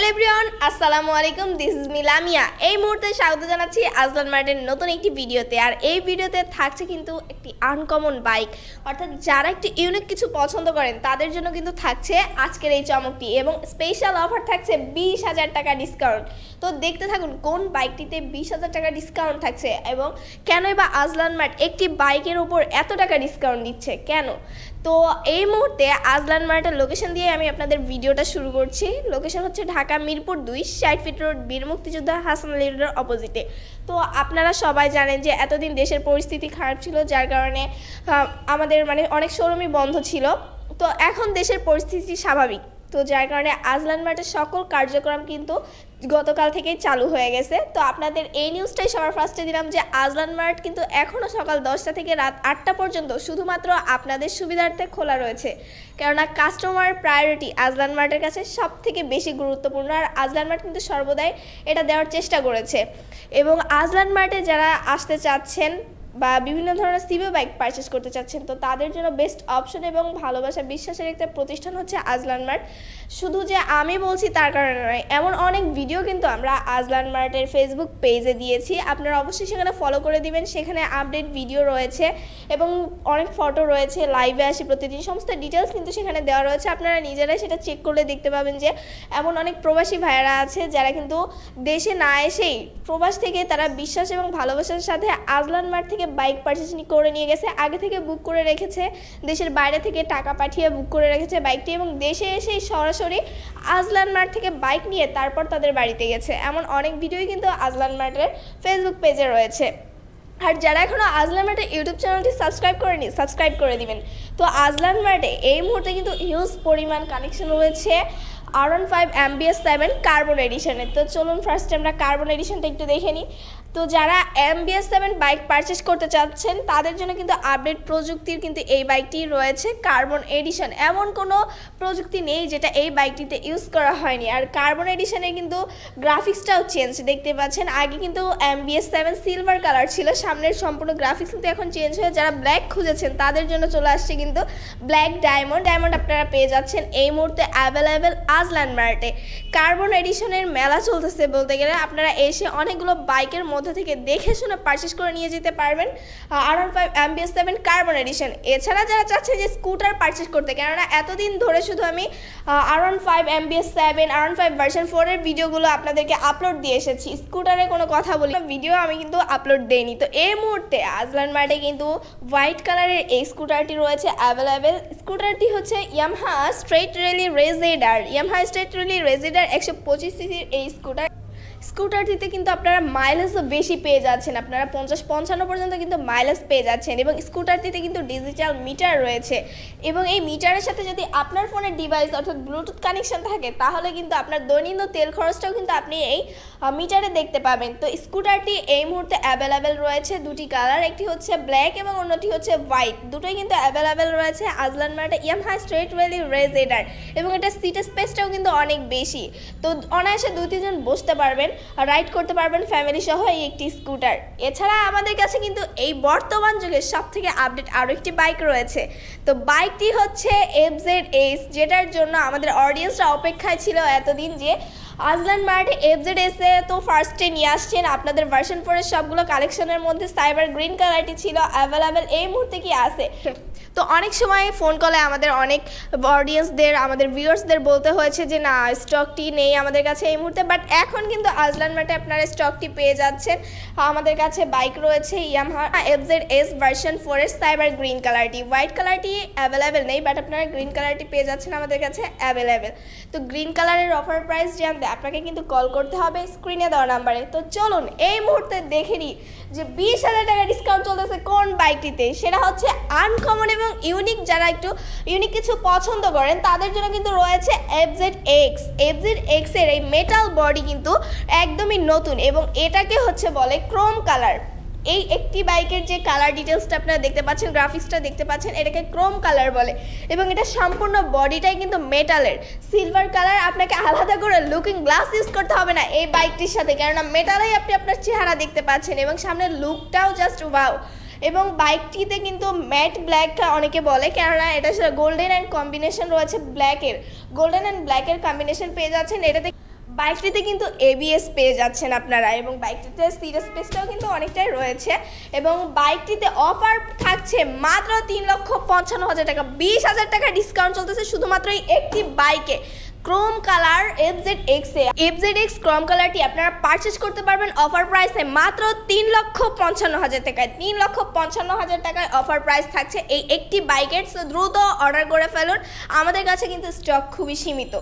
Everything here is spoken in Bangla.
হ্যালো এভরিওয়ান, আসসালামু আলাইকুম। This is me Lamia. এই মুহূর্তে স্বাগত জানাচ্ছি আজলান মার্টের নতুন একটি ভিডিওতে। আর এই ভিডিওতে থাকছে কিন্তু একটি আনকমন বাইক, অর্থাৎ যারা একটি ইউনিক কিছু পছন্দ করেন তাদের জন্য কিন্তু থাকছে আজকের এই চমকটি, এবং স্পেশাল অফার থাকছে 20,000 টাকা ডিসকাউন্ট। তো দেখতে থাকুন কোন বাইকটিতে 20,000 টাকা ডিসকাউন্ট থাকছে এবং কেনই বা আজলান মার্ট একটি বাইকের উপর এত টাকা ডিসকাউন্ট দিচ্ছে কেন। তো এই মুহূর্তে আজলান মার্টের লোকেশন দিয়ে আমি আপনাদের ভিডিওটা শুরু করছি। লোকেশন হচ্ছে ঢাকা মিরপুর 2, 60 ফিট রোড, বীর মুক্তিযোদ্ধা হাসান আলী রোডের অপোজিটে। তো আপনারা সবাই জানেন যে এতদিন দেশের পরিস্থিতি খারাপ ছিল, যার কারণে আমাদের অনেক শোরুমই বন্ধ ছিল। তো এখন দেশের পরিস্থিতি স্বাভাবিক, তো যার কারণে আজলান মার্টের সকল কার্যক্রম কিন্তু গতকাল থেকেই চালু হয়ে গেছে। তো আপনাদের এই নিউজটাই সবার ফার্স্টে দিলাম যে আজলান মার্ট কিন্তু এখনও সকাল 10টা থেকে রাত 8টা পর্যন্ত শুধুমাত্র আপনাদের সুবিধার্থে খোলা রয়েছে, কেননা কাস্টমার প্রায়োরিটি আজলান মার্টের কাছে সব থেকে বেশি গুরুত্বপূর্ণ। আর আজলান মার্ট কিন্তু সর্বদাই এটা দেওয়ার চেষ্টা করেছে। এবং আজলান মার্টে যারা আসতে চাচ্ছেন বা বিভিন্ন ধরনের সিভি বাইক পারচেস করতে চাচ্ছেন, তো তাদের জন্য বেস্ট অপশন এবং ভালোবাসা বিশ্বাসের একটা প্রতিষ্ঠান হচ্ছে আজলান মার্ট। শুধু যে আমি বলছি তার কারণে নয়, এমন অনেক ভিডিও কিন্তু আমরা আজলান মার্টের ফেসবুক পেজে দিয়েছি, আপনারা অবশ্যই সেখানে ফলো করে দিবেন। সেখানে আপডেট ভিডিও রয়েছে এবং অনেক ফটো রয়েছে, লাইভে আসি প্রতিদিন, সমস্ত ডিটেলস কিন্তু সেখানে দেওয়া রয়েছে। আপনারা নিজেরাই সেটা চেক করলে দেখতে পাবেন যে এমন অনেক প্রবাসী ভাইয়েরা আছে যারা কিন্তু দেশে না এসেই প্রবাস থেকে তারা বিশ্বাস এবং ভালোবাসার সাথে আজলান মার্ট থেকে বাইক পারচেস করে নিয়ে গেছে, আগে থেকে বুক করে রেখেছে, দেশের বাইরে থেকে টাকা পাঠিয়ে বুক করে রেখেছে বাইকটি, এবং দেশে এসেই সরাসরি আজলান মার্ট থেকে বাইক নিয়ে তারপর তাদের বাড়িতে গেছে। এমন অনেক ভিডিওই কিন্তু আজলান মার্টের ফেসবুক পেজে রয়েছে। আর যারা এখনও আজলান মার্টের ইউটিউব চ্যানেলটি সাবস্ক্রাইব করেনি, সাবস্ক্রাইব করে দিবেন। তো আজলান মার্টে এই মুহূর্তে কিন্তু হিউজ পরিমাণ কানেকশন রয়েছে R15 MBS7 কার্বন এডিশনের। তো চলুন ফার্স্টে আমরা কার্বন এডিশনটা একটু দেখে নিই। তো যারা MBS7 বাইক পারচেস করতে চাচ্ছেন তাদের জন্য কিন্তু আপডেট প্রযুক্তির কিন্তু এই বাইকটি রয়েছে কার্বন এডিশন। এমন কোনো প্রযুক্তি নেই যেটা এই বাইকটিতে ইউজ করা হয়নি। আর কার্বন এডিশনের কিন্তু গ্রাফিক্সটাও চেঞ্জ দেখতে পাচ্ছেন। আগে কিন্তু MBS7 সিলভার কালার ছিল, সামনের সম্পূর্ণ গ্রাফিক্স কিন্তু এখন চেঞ্জ হয়ে যারা ব্ল্যাক খুঁজেছেন তাদের জন্য চলে আসছে কিন্তু ব্ল্যাক ডায়মন্ড আপনারা পেয়ে যাচ্ছেন এই মুহূর্তে অ্যাভেলেবেল আজলান মার্টে। কার্বন এডিশনের মেলা চলতেছে বলতে গেলে, আপনারা এসে অনেকগুলো বাইকের মধ্যে থেকে দেখে শুনে পারচেস করে নিয়ে যেতে পারবেন R15 MBS7 কার্বন এডিশন। এছাড়া যারা চাচ্ছেন যে স্কুটার পারচেস করতে, কেননা এতদিন ধরে শুধু আমি R15 MBS7 R15 ভার্সন 4 এর ভিডিওগুলো আপনাদেরকে আপলোড দিয়ে এসেছি, স্কুটারের কোনো কথা বলি ভিডিও আমি কিন্তু আপলোড দেইনি। তো এই মুহূর্তে আজলান মার্টে কিন্তু হোয়াইট কালারের এই স্কুটারটি রয়েছে অ্যাভেলেবেল। স্কুটারটি হচ্ছে ইয়ামাহা স্ট্রেট র্যালি রেজিডার 125 সিসির এই স্কুটারটিতে কিন্তু আপনারা মাইলেজও বেশি পেয়ে যাচ্ছেন, আপনারা 50-55 পর্যন্ত কিন্তু মাইলেজ পেয়ে যাচ্ছেন। এবং স্কুটারটিতে কিন্তু ডিজিটাল মিটার রয়েছে, এবং এই মিটারের সাথে যদি আপনার ফোনের ডিভাইস অর্থাৎ ব্লুটুথ কানেকশন থাকে তাহলে কিন্তু আপনার দৈনন্দিন তেল খরচটাও কিন্তু আপনি এই মিটারে দেখতে পাবেন। তো স্কুটারটি এই মুহূর্তে অ্যাভেলেবেল রয়েছে দুটি কালার, একটি হচ্ছে ব্ল্যাক এবং অন্যটি হচ্ছে হোয়াইট, দুটোই কিন্তু অ্যাভেলেবেল রয়েছে আজলান মার্টে ইয়ামাহা স্ট্রেট র্যালি রেজিডার। এবং এটা সিট স্পেসটাও কিন্তু অনেক বেশি, তো অনায়াসে 2-3 জন বসতে পারবেন, রাইড করতে পারবেন ফ্যামিলি সহ এই একটি স্কুটার। এছাড়া আমাদের কাছে কিন্তু এই বর্তমান যুগের সব থেকে আপডেট আরও একটি বাইক রয়েছে। তো বাইকটি হচ্ছে FZS, যেটার জন্য আমাদের অডিয়েন্সরা অপেক্ষায় ছিল এতদিন যে আজলান মার্টে FZS এ তো ফার্স্টে নিয়ে আসছেন আপনাদের ভার্সন 4 এর সবগুলো কালেকশনের মধ্যে সাইবার গ্রিন কালারটি ছিল অ্যাভেলেবেল। এই মুহূর্তে কি আছে? তো অনেক সময় ফোন কলে আমাদের অনেক অডিয়েন্সদের, আমাদের ভিউয়ার্সদের বলতে হয়েছে যে না স্টকটি নেই আমাদের কাছে এই মুহূর্তে, বাট এখন কিন্তু আজলান মার্টে আপনারা স্টকটি পেয়ে যাচ্ছেন। আমাদের কাছে বাইক রয়েছে ইয়ামাহা FZS ভার্সন 4 এর সাইবার গ্রিন কালারটি। হোয়াইট কালারটি অ্যাভেলেবেল নেই, বাট আপনারা গ্রিন কালারটি পেয়ে যাচ্ছেন আমাদের কাছে অ্যাভেলেবেল। তো গ্রিন কালারের অফার প্রাইস জানতে আপনাকে কিন্তু কল করতে হবে স্ক্রিনে দেওয়া নাম্বারে। তো চলুন এই মুহূর্তে দেখে নিই যে 20,000 টাকা ডিসকাউন্ট চলতেছে কোন বাইকটিতে। সেটা হচ্ছে আনকমন এবং ইউনিক, যারা একটু ইউনিক কিছু পছন্দ করেন তাদের জন্য কিন্তু রয়েছে FZX এর এই মেটাল বডি কিন্তু একদমই নতুন, এবং এটাকে হচ্ছে বলে ক্রোম কালার। এই একটি বাইকের যে কালার ডিটেলসটা আপনারা দেখতে পাচ্ছেন, গ্রাফিক্সটা দেখতে পাচ্ছেন, এটাকে ক্রোম কালার বলে। এবং এটা সম্পূর্ণ বডিটাই কিন্তু মেটালের সিলভার কালার। আপনাকে আলাদা করে লুকিং গ্লাস ইউজ করতে হবে না এই বাইকটির সাথে, কেননা মেটালেই আপনি আপনার চেহারা দেখতে পাচ্ছেন, এবং সামনের লুকটাও জাস্ট ওয়াও। এবং বাইকটিতে কিন্তু ম্যাট ব্ল্যাক অনেকে বলে, কেননা এটা গোল্ডেন অ্যান্ড কম্বিনেশন রয়েছে ব্ল্যাকের, গোল্ডেন অ্যান্ড ব্ল্যাকের কম্বিনেশন পেয়ে যাচ্ছেন। এটাতে বাইকটিতে কিন্তু এবিএস পেয়ে যাচ্ছেন আপনারা এবং বাইকটিতে সিট স্পেসটাও কিন্তু অনেকটাই রয়েছে এবং বাইকটিতে অফার থাকছে মাত্র 3,55,000 টাকা, 20,000 টাকা ডিসকাউন্ট চলতেছে শুধুমাত্র এই একটি বাইকে। Chrome colour FZX FZX Chrome কালারটি আপনারা পারচেজ করতে পারবেন অফার প্রাইসে মাত্র 3,55,000 টাকায়। 3,55,000 টাকায় অফার প্রাইস থাকছে এই একটি বাইকের। সো দ্রুত অর্ডার করে ফেলুন, আমাদের কাছে কিন্তু স্টক খুবই সীমিত।